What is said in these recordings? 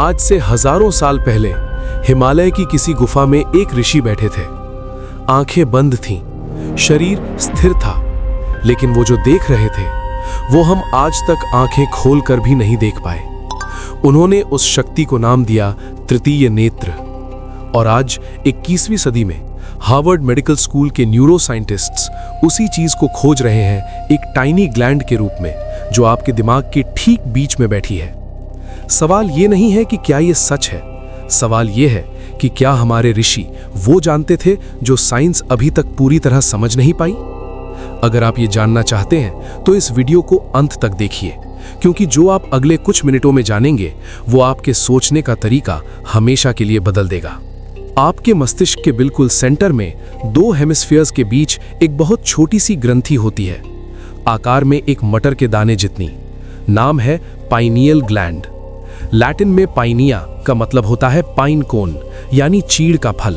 आज से हजारों साल पहले हिमालय की किसी गुफा में एक ऋषि बैठे थे। आंखें बंद थीं, शरीर स्थिर था, लेकिन वो जो देख रहे थे वो हम आज तक आंखें खोलकर भी नहीं देख पाए। उन्होंने उस शक्ति को नाम दिया तृतीय नेत्र। और आज 21वीं सदी में हार्वर्ड मेडिकल स्कूल के न्यूरो साइंटिस्ट्स उसी चीज को खोज रहे हैं, एक टाइनी ग्लैंड के रूप में जो आपके दिमाग के ठीक बीच में बैठी है। सवाल ये नहीं है कि क्या ये सच है, सवाल ये है कि क्या हमारे ऋषि वो जानते थे जो साइंस अभी तक पूरी तरह समझ नहीं पाई। अगर आप ये जानना चाहते हैं तो इस वीडियो को अंत तक देखिए, क्योंकि जो आप अगले कुछ मिनटों में जानेंगे वो आपके सोचने का तरीका हमेशा के लिए बदल देगा। आपके मस्तिष्क के बिल्कुल सेंटर में दो हेमिस्फीयर्स के बीच एक बहुत छोटी सी ग्रंथि होती है, आकार में एक मटर के दाने जितनी। नाम है पाइनियल ग्लैंड। लैटिन में पाइनिया का मतलब होता है पाइन कोन, यानी चीड़ का फल।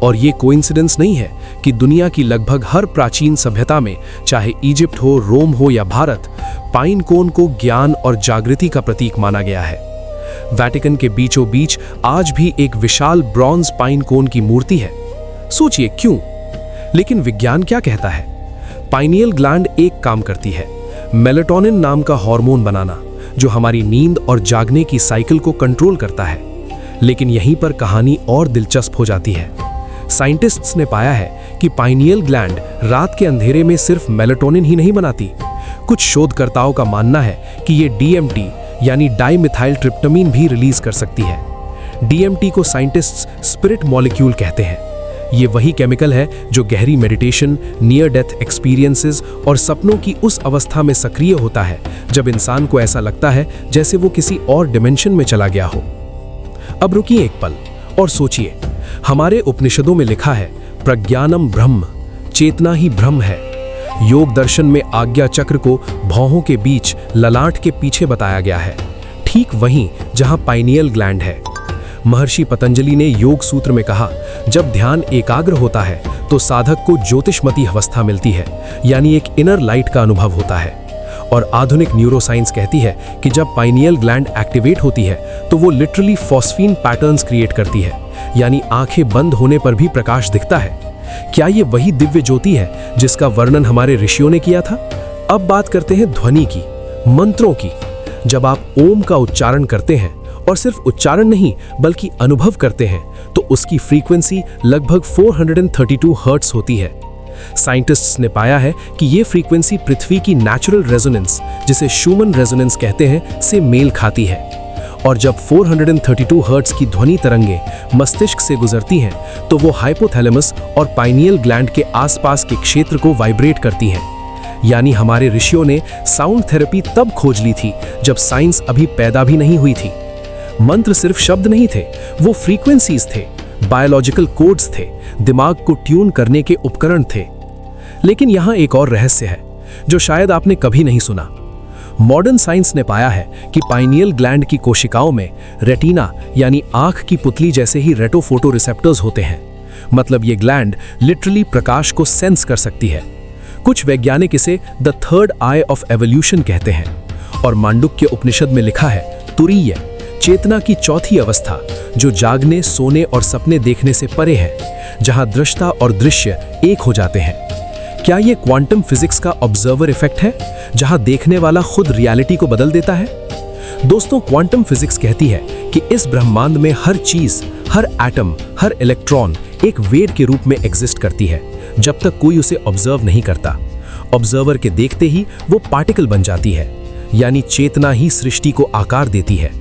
और ये कोइंसिडेंस नहीं है कि दुनिया की लगभग हर प्राचीन सभ्यता में, चाहे इजिप्ट हो, रोम हो या भारत, पाइन कोन को ज्ञान और जागृति का प्रतीक माना गया है। वेटिकन के बीचों बीच आज भी एक विशाल ब्रॉन्ज पाइन कोन की मूर्ति है। सोचिए क्यों? लेकिन विज्ञान क्या कहता है? पाइनियल ग्लैंड एक काम करती है, मेलाटोनिन नाम का हार्मोन बनाना, जो हमारी नींद और जागने की साइकिल को कंट्रोल करता है। लेकिन यहीं पर कहानी और दिलचस्प हो जाती है। साइंटिस्ट्स ने पाया है कि पाइनियल ग्लैंड रात के अंधेरे में सिर्फ मेलाटोनिन ही नहीं बनाती। कुछ शोधकर्ताओं का मानना है कि ये DMT यानी डाइमिथाइलट्रिप्टामाइन भी रिलीज कर सकती है। DMT को साइंटिस्ट्स स्पिरिट मॉलिक्यूल कहते हैं। ये वही केमिकल है जो गहरी मेडिटेशन, नियर डेथ एक्सपीरियंसेस और सपनों की उस अवस्था में सक्रिय होता है जब इंसान को ऐसा लगता है जैसे वो किसी और डिमेंशन में चला गया हो। अब रुकिए एक पल और सोचिए, हमारे उपनिषदों में लिखा है प्रज्ञानम ब्रह्म, चेतना ही ब्रह्म है। योग दर्शन में आज्ञा चक्र को भौहों के बीच ललाट के पीछे बताया गया है, ठीक वहीं जहां पाइनियल ग्लैंड है। महर्षि पतंजलि ने योग सूत्र में कहा, जब ध्यान एकाग्र होता है तो साधक को ज्योतिषमती अवस्था मिलती है, यानी एक इनर लाइट का अनुभव होता है। और आधुनिक न्यूरोसाइंस कहती है कि जब पाइनियल ग्लैंड एक्टिवेट होती है तो वो लिटरली फॉस्फीन पैटर्न्स क्रिएट करती है, यानी आंखें बंद होने पर भी प्रकाश दिखता है। क्या ये वही दिव्य ज्योति है जिसका वर्णन हमारे ऋषियों ने किया था? अब बात करते हैं ध्वनि की, मंत्रों की। जब आप ओम का उच्चारण करते हैं, और सिर्फ उच्चारण नहीं बल्कि अनुभव करते हैं, तो उसकी फ्रीक्वेंसी लगभग 432 हर्ट्ज होती है। साइंटिस्ट्स ने पाया है कि ये फ्रीक्वेंसी पृथ्वी की नेचुरल रेजोनेंस, जिसे शूमन रेजोनेंस कहते हैं, से मेल खाती है। और जब 432 हर्ट्ज की ध्वनि तरंगे मस्तिष्क से गुजरती हैं, तो वो हाइपोथैलेमस और पाइनियल ग्लैंड के आसपास के क्षेत्र को वाइब्रेट करती हैं। यानी हमारे ऋषियों ने साउंड थेरेपी तब खोज ली थी जब साइंस अभी पैदा भी नहीं हुई थी। मंत्र सिर्फ शब्द नहीं थे, वो फ्रीक्वेंसीज थे, बायोलॉजिकल कोड्स थे, दिमाग को ट्यून करने के उपकरण थे। लेकिन यहाँ एक और रहस्य है जो शायद आपने कभी नहीं सुना। मॉडर्न साइंस ने पाया है कि पाइनियल ग्लैंड की कोशिकाओं में रेटिना यानी आंख की पुतली जैसे ही रेटोफोटो रिसेप्टर्स होते हैं। मतलब ये ग्लैंड लिटरली प्रकाश को सेंस कर सकती है। कुछ वैज्ञानिक इसे the third I of evolution कहते हैं। और मांडुक्य उपनिषद में लिखा है तुरीय, चेतना की चौथी अवस्था, जो जागने, सोने और सपने देखने से परे है, जहां दृष्टा और दृश्य एक हो जाते हैं। क्या ये क्वांटम फिजिक्स का ऑब्जर्वर इफेक्ट है, जहां देखने वाला खुद रियलिटी को बदल देता है? दोस्तों, क्वांटम फिजिक्स कहती है कि इस ब्रह्मांड में हर चीज, हर एटम, हर इलेक्ट्रॉन एक वेव के रूप में एग्जिस्ट करती है, जब तक कोई उसे ऑब्जर्व नहीं करता। ऑब्जर्वर के देखते ही वो पार्टिकल बन जाती है, यानी चेतना ही सृष्टि को आकार देती है।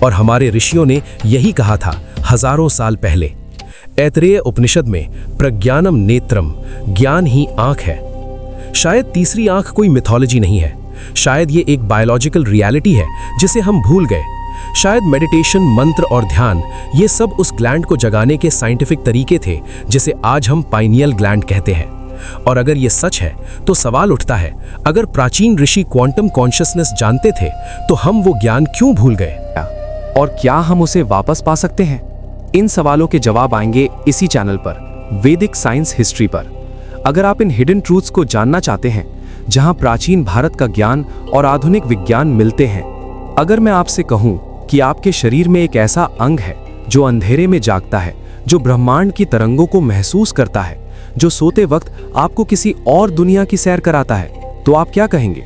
और हमारे ऋषियों ने यही कहा था हजारों साल पहले। ऐतरेय उपनिषद में प्रज्ञानम नेत्रम, ज्ञान ही आंख है। शायद तीसरी आंख कोई मिथोलॉजी नहीं है, शायद ये एक बायोलॉजिकल रियलिटी है जिसे हम भूल गए। शायद मेडिटेशन, मंत्र और ध्यान, ये सब उस ग्लैंड को जगाने के साइंटिफिक तरीके थे जिसे आज हम पाइनियल ग्लैंड कहते हैं। और अगर ये सच है तो सवाल उठता है, अगर प्राचीन ऋषि क्वांटम कॉन्शियसनेस जानते थे तो हम वो ज्ञान क्यों भूल गए? और क्या हम उसे वापस पा सकते हैं? इन सवालों के जवाब आएंगे इसी चैनल पर, वैदिक साइंस हिस्ट्री पर। अगर आप इन हिडन ट्रूथ्स को जानना चाहते हैं, जहां प्राचीन भारत का ज्ञान और आधुनिक विज्ञान मिलते हैं, अगर मैं आपसे कहूं कि आपके शरीर में एक ऐसा अंग है जो अंधेरे में जागता है, जो ब्रह्मांड की तरंगों को महसूस करता है, जो सोते वक्त आपको किसी और दुनिया की सैर कराता है, तो आप क्या कहेंगे?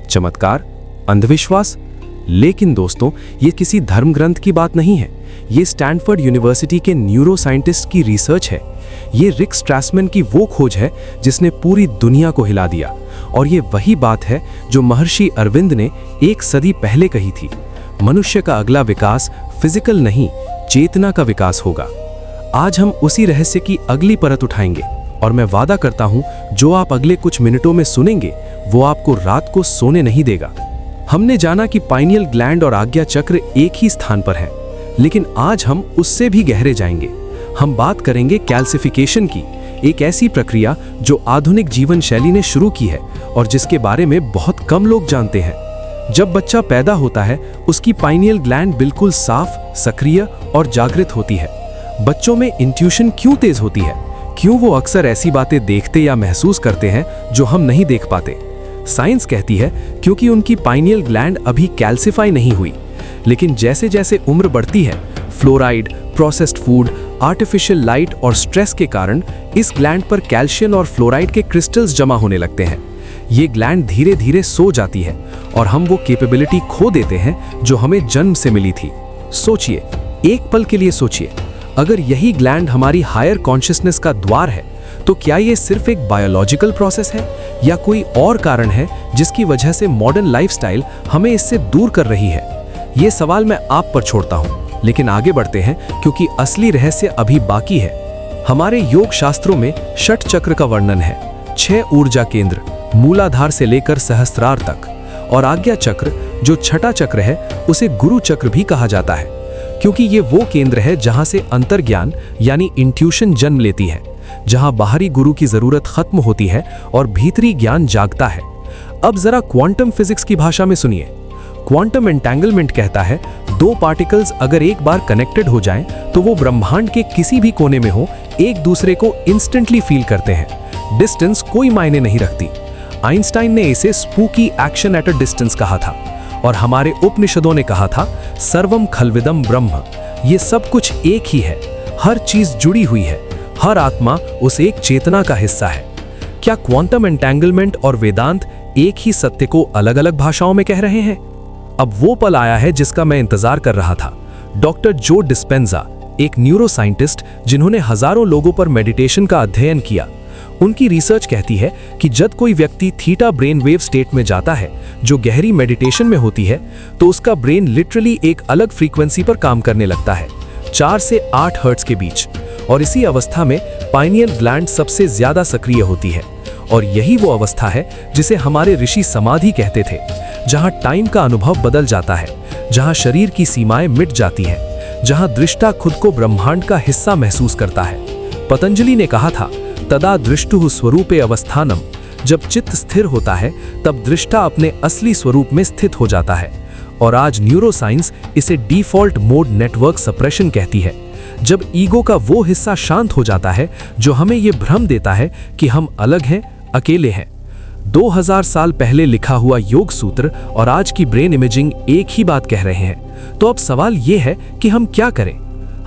चमत्कार? अंधविश्वास? लेकिन दोस्तों, ये किसी धर्म ग्रंथ की बात नहीं है। ये स्टैनफोर्ड यूनिवर्सिटी के न्यूरो साइंटिस्ट की रिसर्च है। ये रिक स्ट्रासमैन की वो खोज है जिसने पूरी दुनिया को हिला दिया। और ये वही बात है जो महर्षि अरविंद ने 1 सदी पहले कही थी। मनुष्य का अगला विकास फिजिकल नहीं, चेतना का विकास होगा। आज हम उसी रहस्य की अगली परत उठाएंगे और मैं वादा करता हूं, जो आप अगले कुछ मिनटों में सुनेंगे वो आपको रात को सोने नहीं देगा। हमने जाना कि पाइनियल ग्लैंड और आज्ञा चक्र एक ही स्थान पर है, लेकिन आज हम उससे भी गहरे जाएंगे। हम बात करेंगे कैल्सिफिकेशन की, एक ऐसी प्रक्रिया जो आधुनिक जीवन शैली ने शुरू की है और जिसके बारे में बहुत कम लोग जानते हैं। जब बच्चा पैदा होता है, उसकी पाइनियल ग्लैंड बिल्कुल साफ, सक्रिय और जागृत होती है। बच्चों में इंट्यूशन क्यों तेज होती है? क्यों वो अक्सर ऐसी बातें देखते या महसूस करते हैं जो हम नहीं देख पाते? साइंस कहती है क्योंकि उनकी पाइनियल ग्लैंड अभी कैल्सिफाई नहीं हुई। लेकिन जैसे जैसे उम्र बढ़ती है, fluoride, processed food, artificial light और स्ट्रेस के कारण इस ग्लैंड पर कैल्शियम और फ्लोराइड के क्रिस्टल्स जमा होने लगते हैं। ये ग्लैंड धीरे धीरे सो जाती है और हम वो कैपेबिलिटी खो देते हैं जो हमें जन्म से मिली थी। सोचिए, एक पल के लिए सोचिए, अगर यही ग्लैंड हमारी हायर कॉन्शियसनेस का द्वार है, तो क्या ये सिर्फ एक बायोलॉजिकल प्रोसेस है या कोई और कारण है जिसकी वजह से मॉडर्न लाइफस्टाइल हमें इससे दूर कर रही है? ये सवाल मैं आप पर छोड़ता हूं, लेकिन आगे बढ़ते हैं क्योंकि असली रहस्य अभी बाकी है। हमारे योग शास्त्रों में षट चक्र का वर्णन है, 6 ऊर्जा केंद्र, मूलाधार से लेकर सहस्त्रार तक। और आज्ञा चक्र जो छठा चक्र है, उसे गुरु चक्र भी कहा जाता है, क्योंकि ये वो केंद्र है जहां से अंतर्ज्ञान यानी इंट्यूशन जन्म लेती है, जहां बाहरी गुरु की जरूरत खत्म होती है और भीतरी ज्ञान जागता है। अब जरा क्वांटम फिजिक्स की भाषा में सुनिए। क्वांटम एंटेंगलमेंट कहता है 2 पार्टिकल्स अगर एक बार कनेक्टेड हो जाएं, तो वो ब्रह्मांड के किसी भी कोने में हो, एक दूसरे को इंस्टेंटली फील करते हैं। डिस्टेंस कोई मायने नहीं रखती। आइंस्टाइन ने इसे spooky action at a distance कहा था और हमारे उपनिषदों ने कहा था सर्वम खलविदम ब्रह्म। ये सब कुछ एक ही है, हर चीज जुड़ी हुई है, हर आत्मा उस एक चेतना का हिस्सा है। क्या क्वांटम एंटेंगलमेंट और वेदांत एक ही सत्य को अलग अलग भाषाओं में कह रहे हैं? अब वो पल आया है जिसका मैं इंतजार कर रहा था। डॉक्टर जो डिस्पेंजा, एक न्यूरो साइंटिस्ट जिन्होंने हजारों लोगों पर मेडिटेशन का अध्ययन किया, उनकी रिसर्च कहती है कि जब कोई व्यक्ति थीटा ब्रेन वेव स्टेट में जाता है, जो गहरी मेडिटेशन में होती है, तो उसका ब्रेन लिटरली एक अलग फ्रीक्वेंसी पर काम करने लगता है, 4 से 8 हर्ट्ज के बीच। और इसी अवस्था में पाइनियल ग्लैंड सबसे ज्यादा सक्रिय होती है। और यही वो अवस्था है जिसे हमारे ऋषि समाधि कहते थे, जहां टाइम का अनुभव बदल जाता है, जहां शरीर की सीमाएं मिट जाती हैं, जहां दृष्टा खुद को ब्रह्मांड का हिस्सा महसूस करता है। पतंजलि ने कहा था, तदा दृष्टुः स्वरूपे अवस्थानम। जब चित्त स्थिर होता है, तब दृष्टा अपने असली स्वरूप में स्थित हो जाता है। और आज न्यूरोसाइंस इसे डिफॉल्ट मोड नेटवर्क सप्रेशन कहती है, जब ईगो का वो हिस्सा शांत हो जाता है जो हमें ये भ्रम देता है कि हम अलग हैं, अकेले हैं। 2000 साल पहले लिखा हुआ योग सूत्र और आज की ब्रेन इमेजिंग एक ही बात कह रहे हैं। तो अब सवाल ये है कि हम क्या करें?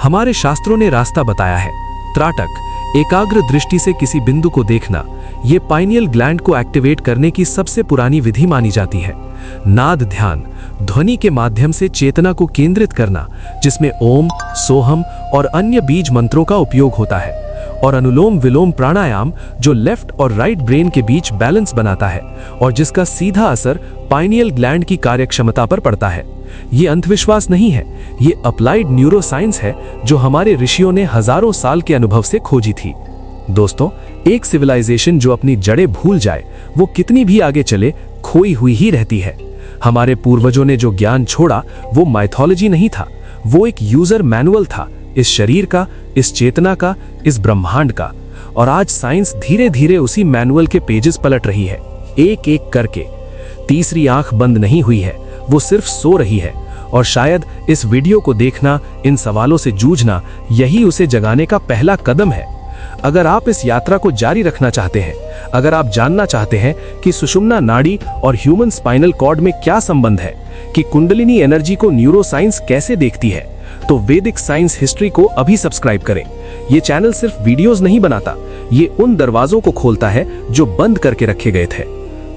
हमारे शास्त्रों ने रास्ता बताया है। त्राटक, एकाग्र दृष्टि से किसी बिंदु को देखना, ये पाइनियल ग्लैंड को एक्टिवेट करने की सबसे पुरानी विधि मानी जाती है। नाद ध्यान, ध्वनि के माध्यम से चेतना को केंद्रित करना, जिसमें ओम, सोहम और अन्य बीज मंत्रों का उपयोग होता है। और अनुलोम विलोम प्राणायाम, जो लेफ्ट और राइट ब्रेन के बीच बैलेंस बनाता है और जिसका सीधा असर पाइनियल ग्लैंड की कार्यक्षमता पर पड़ता है। ये अंधविश्वास नहीं है, ये अप्लाइड न्यूरोसाइंस है जो हमारे ऋषियों ने हजारों साल के अनुभव से खोजी थी। दोस्तों, एक सिविलाइजेशन जो अपनी जड़ें भूल जाए, वो कितनी भी आगे चले, खोई हुई ही रहती है। हमारे पूर्वजों ने जो ज्ञान छोड़ा, वो माइथोलॉजी नहीं था, वो एक यूजर मैनुअल था, इस शरीर का, इस चेतना का, इस ब्रह्मांड का। और आज साइंस धीरे धीरे उसी मैनुअल के पेजेस पलट रही है, एक एक करके। तीसरी आंख बंद नहीं हुई है, वो सिर्फ सो रही है। और शायद इस वीडियो को देखना, इन सवालों से जूझना, यही उसे जगाने का पहला कदम है। अगर आप इस यात्रा को जारी रखना चाहते हैं, अगर आप जानना चाहते हैं कि सुषुम्ना नाड़ी और ह्यूमन स्पाइनल कॉर्ड में क्या संबंध है, कि कुंडलिनी एनर्जी को न्यूरोसाइंस कैसे देखती है, तो वैदिक साइंस हिस्ट्री को अभी सब्सक्राइब करें। ये चैनल सिर्फ वीडियोस नहीं बनाता, ये उन दरवाजों को खोलता है जो बंद करके रखे गए थे।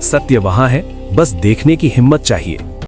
सत्य वहां है, बस देखने की हिम्मत चाहिए।